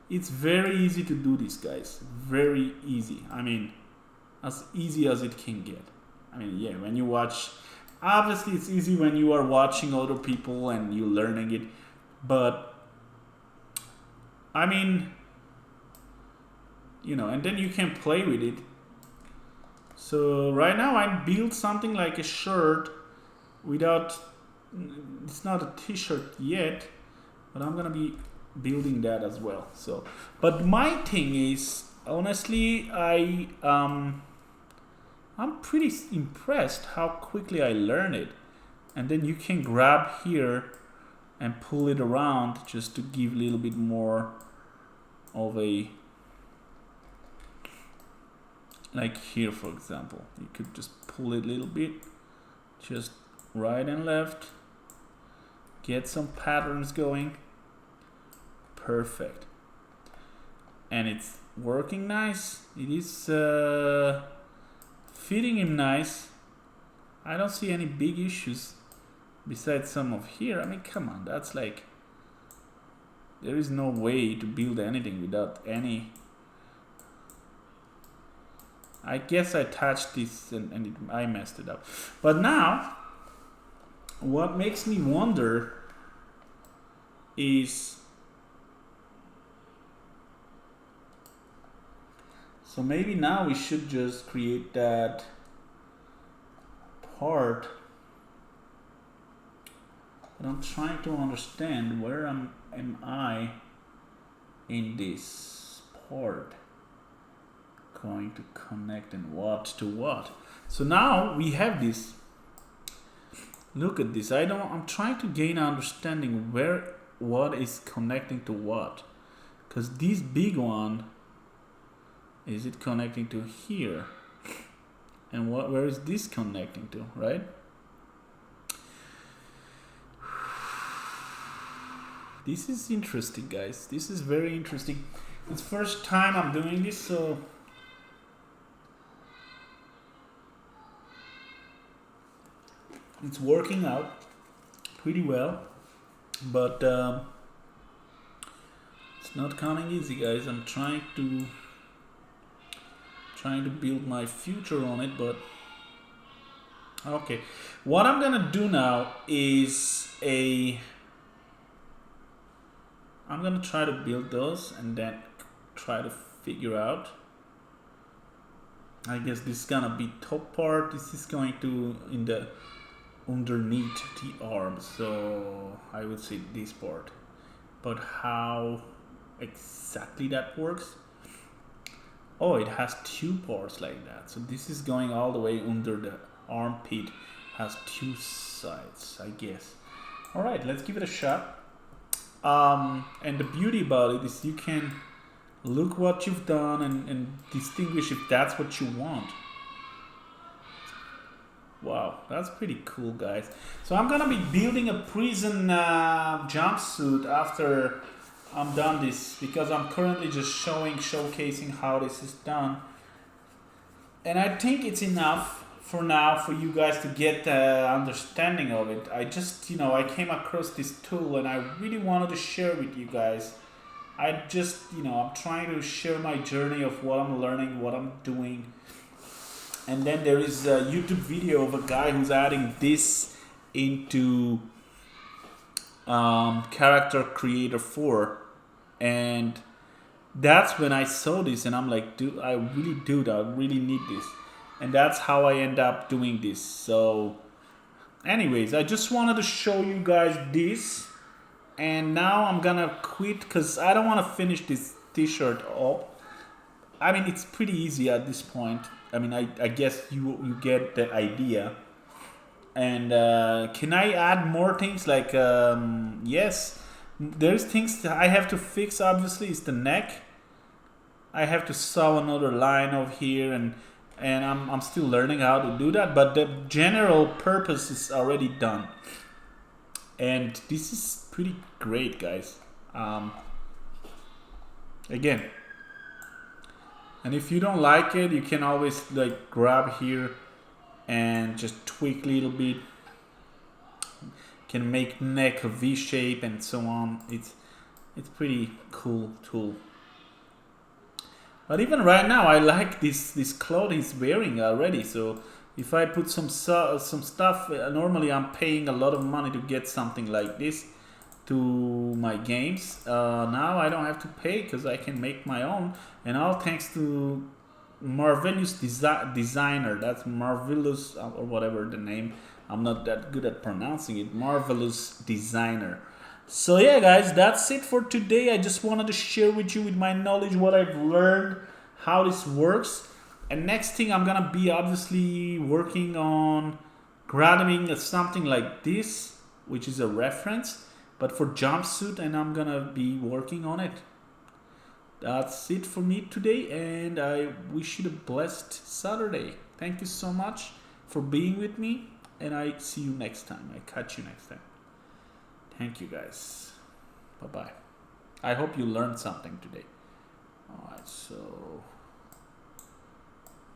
Speaker 1: it's very easy to do this, guys. Very easy. I mean, as easy as it can get. I mean, yeah, when you watch, obviously it's easy when you are watching other people and you're learning it, but I mean, you know, and then you can play with it. So right now I built something like a shirt without, it's not a t-shirt yet, but I'm gonna be building that as well. So, but my thing is, honestly, I'm pretty impressed how quickly I learn it. And then you can grab here and pull it around just to give a little bit more of a, like here for example, you could just pull it a little bit, just right and left, get some patterns going. Perfect. And it's working nice. It is fitting him nice. I don't see any big issues besides some of here. I mean, come on, that's like, there is no way to build anything without any. I guess I touched this and I messed it up. But now, what makes me wonder is, so maybe now we should just create that part. But I'm trying to understand where am I in this part going to connect and what to what. So now we have this. Look at this. I'm trying to gain an understanding where what is connecting to what. Because this big one, is it connecting to here? And where is this connecting to, right? This is interesting, guys. This is very interesting. It's first time I'm doing this, so it's working out pretty well, but it's not coming easy, guys. I'm trying to build my future on it, but okay. What I'm gonna do now is I'm gonna try to build those and then try to figure out. I guess this is gonna be top part. This is going to in the underneath the arm, so I would say this part. But how exactly that works? Oh, it has two parts like that. So this is going all the way under the armpit. Has two sides, I guess. All right, let's give it a shot. And the beauty about it is you can look what you've done and distinguish if that's what you want. Wow, that's pretty cool, guys. So I'm gonna be building a prison jumpsuit after I'm done this, because I'm currently just showcasing how this is done. And I think it's enough for now for you guys to get the understanding of it. I just, I came across this tool and I really wanted to share with you guys. I just, I'm trying to share my journey of what I'm learning, what I'm doing. And then there is a YouTube video of a guy who's adding this into Character Creator 4. And that's when I saw this and I'm like, dude, I really need this. And that's how I end up doing this. So anyways, I just wanted to show you guys this. And now I'm gonna quit because I don't want to finish this t-shirt up. I mean, it's pretty easy at this point. I mean, I guess you get the idea. And can I add more things? Like, yes, there's things that I have to fix. Obviously, it's the neck. I have to sew another line over here, and I'm still learning how to do that. But the general purpose is already done. And this is pretty great, guys. Again. And if you don't like it, you can always like grab here and just tweak a little bit. Can make neck a V shape and so on. It's pretty cool tool. But even right now, I like this cloth he's wearing already. So if I put some stuff, normally I'm paying a lot of money to get something like this to my games. Now I don't have to pay because I can make my own, and all thanks to Marvelous Designer. That's Marvelous or whatever the name. I'm not that good at pronouncing it. Marvelous Designer. So yeah, guys, that's it for today. I just wanted to share with you with my knowledge what I've learned, how this works. And next thing I'm gonna be obviously working on grabbing something like this, which is a reference, but for jumpsuit, and I'm gonna be working on it. That's it for me today, and I wish you a blessed Saturday. Thank you so much for being with me, and I see you next time. I catch you next time. Thank you, guys. Bye-bye. I hope you learned something today. All right, so